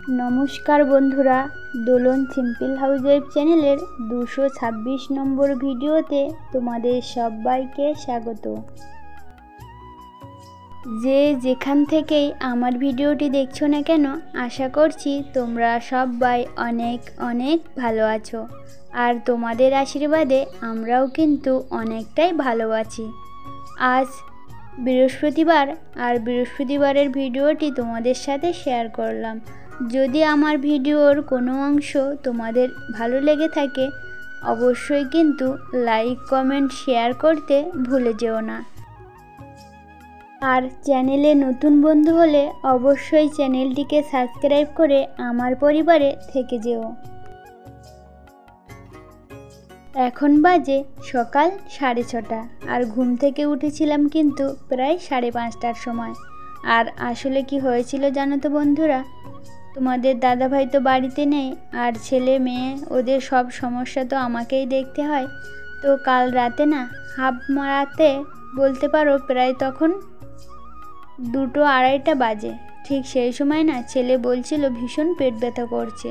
নমস্কার বন্ধুরা, দোলন simple housewife চ্যানেলের 226 নম্বর ভিডিওতে তোমাদের সবাইকে স্বাগত। যে যেখান থেকেই আমার ভিডিওটি দেখছো না কেন, আশা করছি তোমরা সবাই অনেক অনেক ভালো আছো। আর তোমাদের আশীর্বাদে আমরাও কিন্তু অনেকটাই ভালো আছি। আজ বৃহস্পতিবার, আর বৃহস্পতিবারের ভিডিওটি তোমাদের সাথে শেয়ার করলাম। যদি আমার ভিডিওর কোনো অংশ তোমাদের ভালো লেগে থাকে, অবশ্যই কিন্তু লাইক, কমেন্ট, শেয়ার করতে ভুলে যেও না। আর চ্যানেলে নতুন বন্ধু হলে অবশ্যই চ্যানেলটিকে সাবস্ক্রাইব করে আমার পরিবারে থেকে যেও। এখন বাজে সকাল 6:30, আর ঘুম থেকে উঠেছিলাম কিন্তু প্রায় 5:30টার সময়। আর আসলে কি হয়েছিল জানো তো বন্ধুরা, তোমাদের দাদাভাই তো বাড়িতে নেই, আর ছেলে মেয়ে ওদের সব সমস্যা তো আমাকেই দেখতে হয়। তো কাল রাতে না, রাতে বলতে পারো প্রায় তখন 2-2:30 বাজে। ঠিক সেই সময় না ছেলে বলছিল ভীষণ পেট ব্যথা করছে।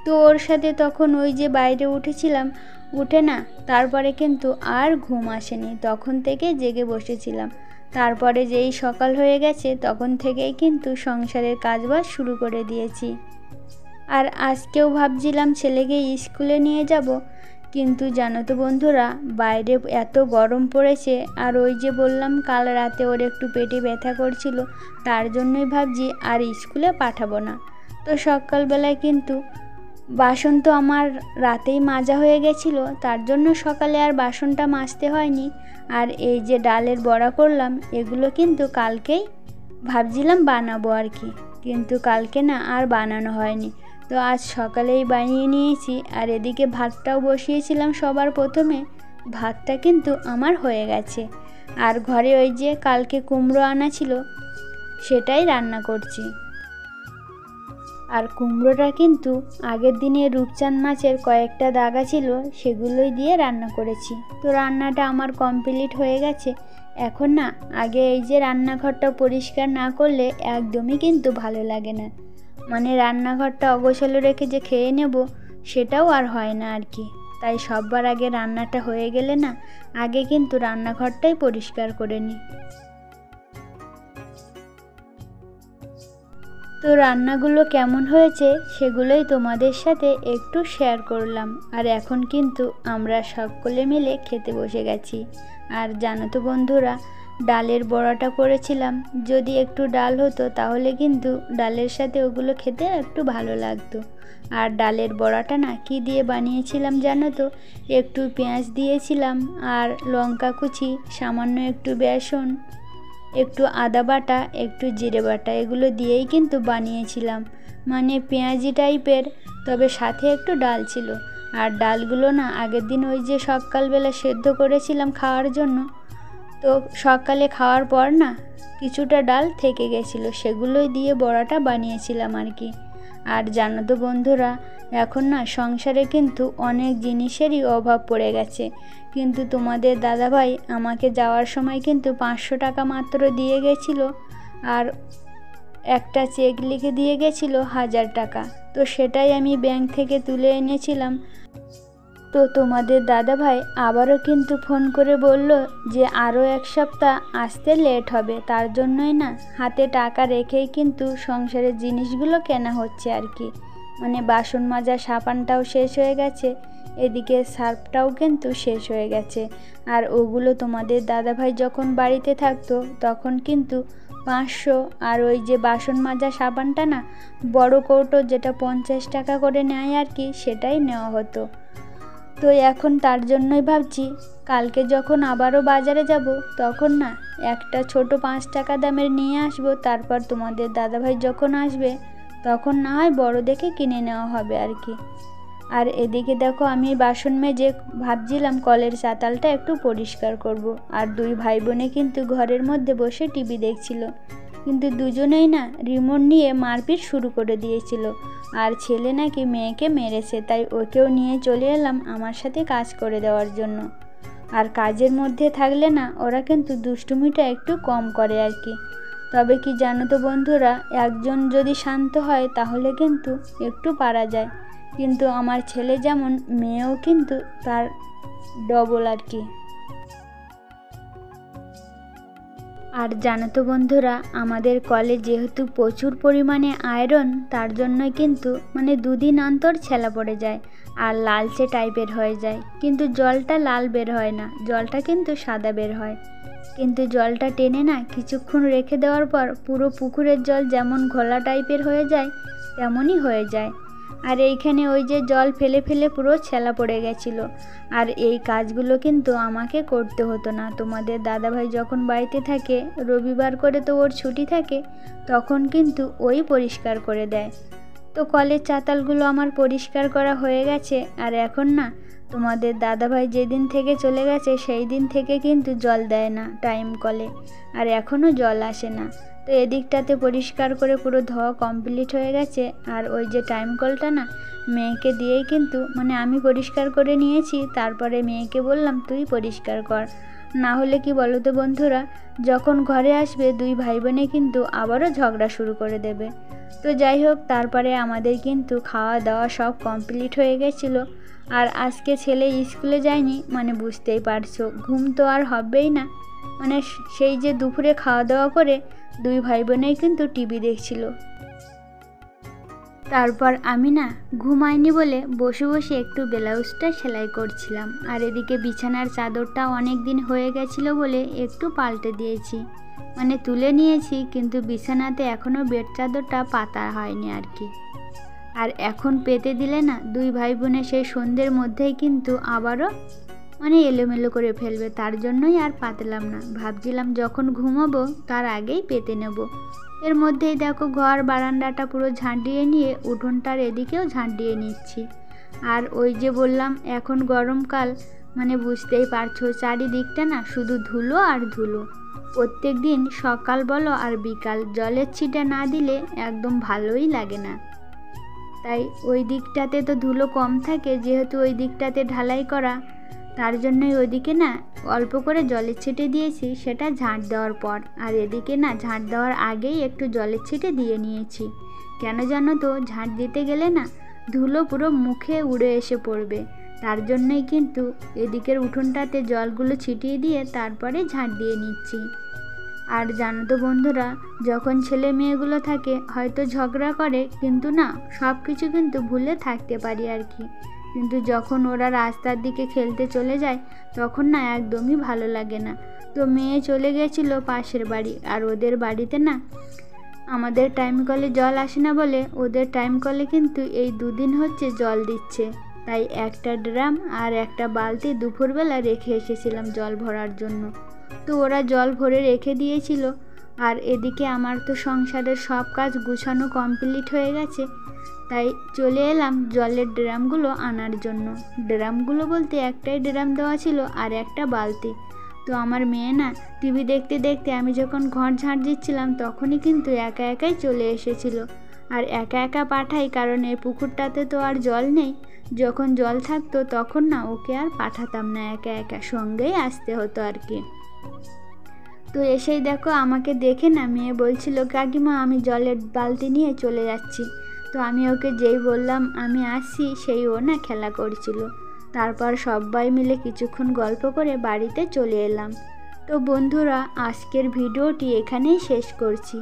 তো ওর সাথে তখন ওই যে বাইরে উঠেছিলাম, উঠে না তারপরে কিন্তু আর ঘুম আসেনি, তখন থেকে জেগে বসেছিলাম। তারপরে যেই সকাল হয়ে গেছে তখন থেকেই কিন্তু সংসারের কাজবাজ শুরু করে দিয়েছি। আর আজকেও ভাবছিলাম ছেলেকে স্কুলে নিয়ে যাব, কিন্তু জানো তো বন্ধুরা, বাইরে এত গরম পড়েছে। আর ওই যে বললাম কাল রাতে ওর একটু পেটে ব্যথা করছিল, তার জন্যই ভাবছি আর স্কুলে পাঠাবো না। তো সকালবেলায় কিন্তু বাসন তো আমার রাতেই মাজা হয়ে গেছিলো, তার জন্য সকালে আর বাসনটা মাজতে হয়নি। আর এই যে ডালের বড়া করলাম, এগুলো কিন্তু কালকেই ভাবছিলাম বানাবো আর কি, কিন্তু কালকে না আর বানানো হয়নি। তো আজ সকালেই বানিয়ে নিয়েছি। আর এদিকে ভাতটাও বসিয়েছিলাম সবার প্রথমে, ভাতটা কিন্তু আমার হয়ে গেছে। আর ঘরে ওই যে কালকে কুমড়ো আনা ছিল, সেটাই রান্না করছি। আর কুমড়োটা কিন্তু আগের দিনে রূপচাঁদ মাছের কয়েকটা দাগা ছিল, সেগুলোই দিয়ে রান্না করেছি। তো রান্নাটা আমার কমপ্লিট হয়ে গেছে। এখন না আগে এই যে রান্নাঘরটা পরিষ্কার না করলে একদমই কিন্তু ভালো লাগে না, মানে রান্নাঘরটা অগোছালো রেখে যে খেয়ে নেব সেটাও আর হয় না আর কি। তাই সবার আগে রান্নাটা হয়ে গেলে না, আগে কিন্তু রান্নাঘরটাই পরিষ্কার করে নিই। তো রান্নাগুলো কেমন হয়েছে সেগুলোই তোমাদের সাথে একটু শেয়ার করলাম। আর এখন কিন্তু আমরা সকলে মিলে খেতে বসে গেছি। আর জানো তো বন্ধুরা, ডালের বড়াটা করেছিলাম, যদি একটু ডাল হতো তাহলে কিন্তু ডালের সাথে ওগুলো খেতে একটু ভালো লাগতো। আর ডালের বড়াটা না কি দিয়ে বানিয়েছিলাম জানো তো, একটু পেঁয়াজ দিয়েছিলাম, আর লঙ্কা কুচি, সামান্য একটু বেসন, একটু আদা বাটা, একটু জিরে বাটা, এগুলো দিয়েই কিন্তু বানিয়েছিলাম। মানে পেঁয়াজি টাইপের, তবে সাথে একটু ডাল ছিল। আর ডালগুলো না আগের দিন ওই যে সকালবেলা সেদ্ধ করেছিলাম খাওয়ার জন্য। তো সকালে খাওয়ার পর না কিছুটা ডাল থেকে গেছিলো, সেগুলোই দিয়ে বড়াটা বানিয়েছিলাম আর কি। আর জানো তো বন্ধুরা, এখন না সংসারে কিন্তু অনেক জিনিসেরই অভাব পড়ে গেছে, কিন্তু তোমাদের দাদাভাই আমাকে যাওয়ার সময় কিন্তু 500 টাকা মাত্র দিয়ে গেছিলো, আর একটা চেক লিখে দিয়ে গেছিলো 1000 টাকা। তো সেটাই আমি ব্যাংক থেকে তুলে এনেছিলাম। তো তোমাদের দাদাভাই আবারও কিন্তু ফোন করে বলল যে আরও 1 সপ্তাহ আসতে লেট হবে, তার জন্যই না হাতে টাকা রেখেই কিন্তু সংসারের জিনিসগুলো কেনা হচ্ছে আর কি। মানে বাসন মাজা সাবানটাও শেষ হয়ে গেছে, এদিকে সার্ফটাও কিন্তু শেষ হয়ে গেছে। আর ওগুলো তোমাদের দাদাভাই যখন বাড়িতে থাকতো তখন কিন্তু 500, আর ওই যে বাসন মাজা সাবানটা না বড় কৌটো, যেটা 50 টাকা করে নেয় আর কি, সেটাই নেওয়া হতো। তো এখন তার জন্যই ভাবছি কালকে যখন আবারও বাজারে যাব তখন না একটা ছোট 5 টাকা দামের নিয়ে আসব, তারপর তোমাদের দাদাভাই যখন আসবে তখন না হয় বড় দেখে কিনে নেওয়া হবে আর কি। আর এদিকে দেখো আমি বাসন মেজে ভাবছিলাম কলের চাতালটা একটু পরিষ্কার করব। আর 2 ভাই বোনে কিন্তু ঘরের মধ্যে বসে টিভি দেখছিল, কিন্তু দুজনেই না রিমোট নিয়ে মারপিট শুরু করে দিয়েছিল। আর ছেলে নাকি মেয়েকে মেরেছে, তাই ওকেও নিয়ে চলে এলাম আমার সাথে কাজ করে দেওয়ার জন্য। আর কাজের মধ্যে থাকলে না ওরা কিন্তু দুষ্টুমিটা একটু কম করে আর কি। তবে কি জানো তো বন্ধুরা, একজন যদি শান্ত হয় তাহলে কিন্তু একটু পারা যায়, কিন্তু আমার ছেলে যেমন, মেয়েও কিন্তু তার ডবল আর কি। আর জানো তো বন্ধুরা, আমাদের কলে যেহেতু প্রচুর পরিমাণে আয়রন, তার জন্যই কিন্তু মানে 2 দিন অন্তর ছেলা পড়ে যায় আর লালচে টাইপের হয়ে যায়, কিন্তু জলটা লাল বের হয় না, জলটা কিন্তু সাদা বের হয়। কিন্তু জলটা টেনে না কিছুক্ষণ রেখে দেওয়ার পর পুরো পুকুরের জল যেমন ঘোলা টাইপের হয়ে যায় তেমনই হয়ে যায়। আর এইখানে ওই যে জল ফেলে ফেলে পুরো ছেলা পড়ে গেছিলো। আর এই কাজগুলো কিন্তু আমাকে করতে হতো না। তোমাদের দাদাভাই যখন বাড়িতে থাকে, রবিবার করে তো ওর ছুটি থাকে, তখন কিন্তু ওই পরিষ্কার করে দেয়। তো কলের চাতালগুলো আমার পরিষ্কার করা হয়ে গেছে। আর এখন না, তোমাদের দাদাভাই যেদিন থেকে চলে গেছে সেই দিন থেকে কিন্তু জল দেয় না টাইম কলে, আর এখনও জল আসে না। তো এদিকটাতে পরিষ্কার করে পুরো ধোয়া কমপ্লিট হয়ে গেছে। আর ওই যে টাইম কলটা না, মেয়েকে দিয়েই কিন্তু মানে আমি পরিষ্কার করে নিয়েছি, তারপরে মেয়েকে বললাম তুই পরিষ্কার কর। না হলে কি বলো তো বন্ধুরা, যখন ঘরে আসবে 2 ভাই বোনে কিন্তু আবারও ঝগড়া শুরু করে দেবে। তো যাই হোক, তারপরে আমাদের কিন্তু খাওয়া দাওয়া সব কমপ্লিট হয়ে গেছিলো। আর আজকে ছেলে স্কুলে যায়নি, মানে বুঝতেই পারছো, ঘুম তো আর হবেই না। মানে সেই যে দুপুরে খাওয়া দাওয়া করে 2 ভাই বোনেই কিন্তু টিভি দেখছিল। তারপর আমি না ঘুমাইনি বলে বসে বসে একটু ব্লাউজটা সেলাই করছিলাম। আর এদিকে বিছানার চাদরটা অনেক দিন হয়ে গেছিলো বলে একটু পাল্টে দিয়েছি, মানে তুলে নিয়েছি, কিন্তু বিছানাতে এখনও বেড চাদরটা পাতা হয়নি আর কি। আর এখন পেতে দিলে না 2 ভাই বোনে সেই সন্ধ্যের মধ্যেই কিন্তু আবারও মানে এলোমেলো করে ফেলবে, তার জন্যই আর পাতলাম না। ভাবছিলাম যখন ঘুমাবো তার আগেই পেতে নেব। এর মধ্যেই দেখো ঘর বারান্দাটা পুরো ঝাঁটিয়ে নিয়ে উঠোনটার এদিকেও ঝাঁটিয়ে নিচ্ছি। আর ওই যে বললাম এখন গরমকাল, মানে বুঝতেই পারছো চারিদিকটা না শুধু ধুলো আর ধুলো। প্রত্যেক দিন সকাল বলো আর বিকাল জলের ছিটা না দিলে একদম ভালোই লাগে না। তাই ওই দিকটাতে তো ধুলো কম থাকে, যেহেতু ওই দিকটাতে ঢালাই করা, তার জন্যই ওইদিকে না অল্প করে জলের ছিটে দিয়েছি, সেটা ঝাঁট দেওয়ার পর। আর এদিকে না ঝাঁট দেওয়ার আগেই একটু জলের ছিটে দিয়ে নিয়েছি। কেন জানো তো, ঝাঁট দিতে গেলে না ধুলো পুরো মুখে উড়ে এসে পড়বে, তার জন্যই কিন্তু এদিকের উঠোনটাতে জলগুলো ছিটিয়ে দিয়ে তারপরে ঝাঁট দিয়ে নিচ্ছি। আর জানো তো বন্ধুরা, যখন ছেলে মেয়েগুলো থাকে হয়তো ঝগড়া করে, কিন্তু না সব কিছু কিন্তু ভুলে থাকতে পারি আর কি। কিন্তু যখন ওরা রাস্তার দিকে খেলতে চলে যায় তখন না একদমই ভালো লাগে না। তো মেয়ে চলে গেছিলো পাশের বাড়ি, আর ওদের বাড়িতে না আমাদের টাইম কলে জল আসে না বলে ওদের টাইম কলে কিন্তু এই 2 দিন হচ্ছে জল দিচ্ছে। তাই একটা ড্রাম আর একটা বালতি দুপুরবেলা রেখে এসেছিলাম জল ভরার জন্য। তো ওরা জল ভরে রেখে দিয়েছিল। আর এদিকে আমার তো সংসারের সব কাজ গুছানো কমপ্লিট হয়ে গেছে, তাই চলে এলাম জলের ড্রামগুলো আনার জন্য। ড্রামগুলো বলতে একটাই ড্রাম দেওয়া ছিল আর একটা বালতি। তো আমার মেয়ে না টিভি দেখতে দেখতে আমি যখন ঘর ঝাঁট দিচ্ছিলাম তখনই কিন্তু একা একাই চলে এসেছিল। আর একা একা পাঠাই, কারণ এই পুকুরটাতে তো আর জল নেই। যখন জল থাকতো তখন না ওকে আর পাঠাতাম না একা একা, সঙ্গেই আসতে হতো আর কি। তো এসেই দেখো আমাকে দেখে না মেয়ে বলছিল, কাকিমা আমি জলের বালতি নিয়ে চলে যাচ্ছি। তো আমি ওকে যেই বললাম আমি আসছি, সেই ও না খেলা করছিল। তারপর সবাই মিলে কিছুক্ষণ গল্প করে বাড়িতে চলে এলাম। তো বন্ধুরা, আজকের ভিডিওটি এখানেই শেষ করছি।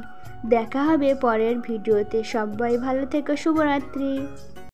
দেখা হবে পরের ভিডিওতে। সবাই ভালো থেকো, শুভরাত্রি।